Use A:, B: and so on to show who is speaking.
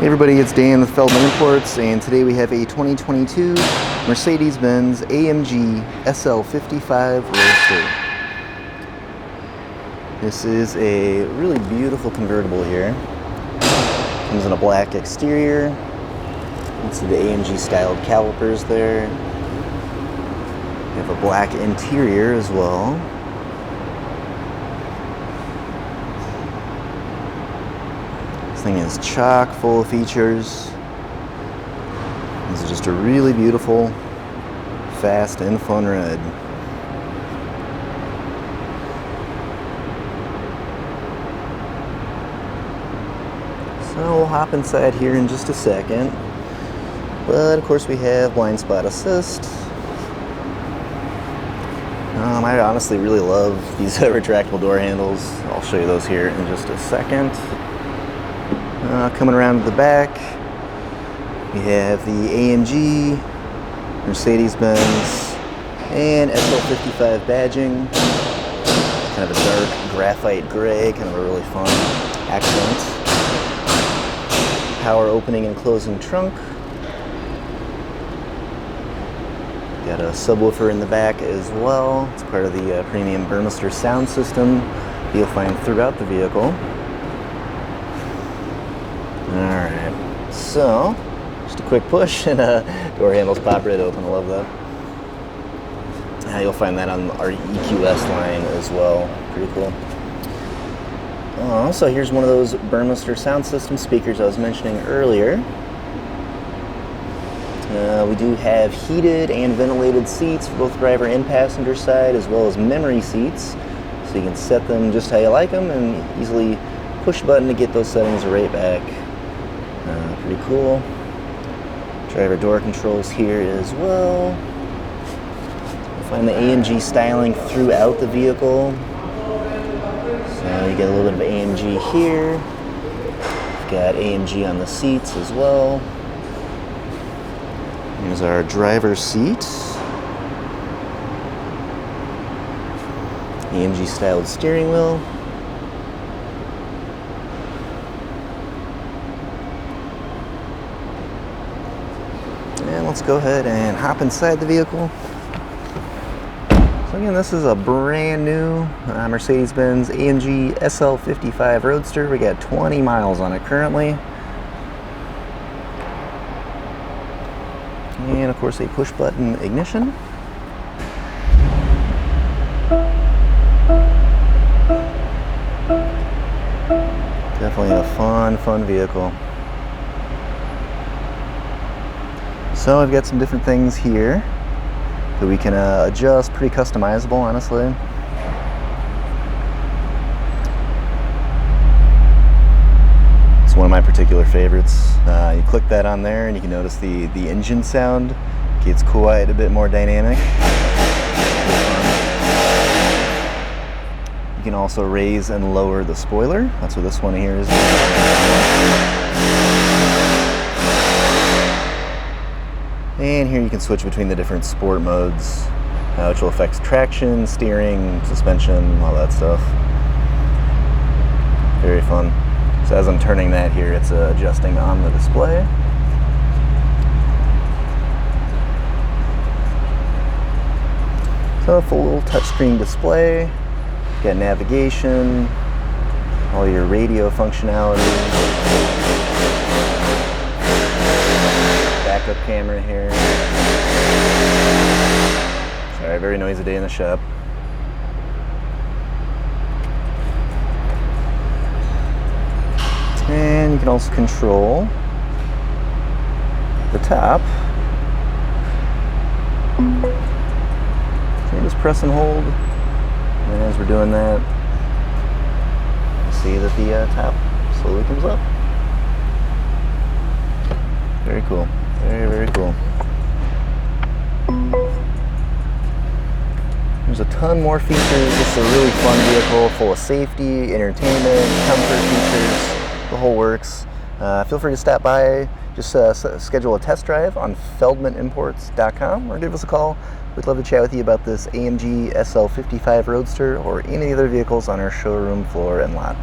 A: Hey everybody, it's Dan with Feldmann Imports, and today we have a 2022 Mercedes-Benz AMG SL55 Roadster. This is a really beautiful convertible here. Comes in a black exterior. You can see the AMG styled calipers there. We have a black interior as well. This thing is chock full of features. This is just a really beautiful, fast and fun ride. So we'll hop inside here in just a second. But of course we have blind spot assist. I honestly really love these retractable door handles. I'll show you those here in just a second. Coming around to the back, we have the AMG, Mercedes-Benz, and SL55 badging. Kind of a dark graphite gray, kind of a really fun accent. Power opening and closing trunk. Got a subwoofer in the back as well. It's part of the premium Roadster sound system you'll find throughout the vehicle. Alright, so just a quick push and door handles pop right open. I love that. You'll find that on our EQS line as well. Pretty cool. So here's one of those Roadster sound system speakers I was mentioning earlier. We do have heated and ventilated seats for both driver and passenger side, as well as memory seats. So you can set them just how you like them and easily push a button to get those settings right back. Pretty cool. Driver door controls here as well. You'll find the AMG styling throughout the vehicle. So you get a little bit of AMG here. You've got AMG on the seats as well. Here's our driver's seat. AMG styled steering wheel. And let's go ahead and hop inside the vehicle. So again, this is a brand new Mercedes-Benz AMG SL55 Roadster. We got 20 miles on it currently. And of course a push button ignition. Definitely a fun vehicle. So I've got some different things here that we can adjust, pretty customizable, honestly. It's one of my particular favorites. You click that on there and you can notice the engine sound gets quite a bit more dynamic. You can also raise and lower the spoiler. That's what this one here is. And here you can switch between the different sport modes, which will affect traction, steering, suspension, all that stuff. Very fun. So as I'm turning that here, it's adjusting on the display. So a full touchscreen display. Got navigation, all your radio functionality. Backup camera here. Sorry, very noisy day in the shop. And you can also control the top. So you just press and hold. And as we're doing that, you see that the top slowly comes up. Very cool. Very cool. There's a ton more features. This is a really fun vehicle, full of safety, entertainment, comfort features, the whole works. Feel free to stop by. Just schedule a test drive on feldmannimports.com or give us a call. We'd love to chat with you about this AMG SL55 Roadster or any other vehicles on our showroom floor and lot.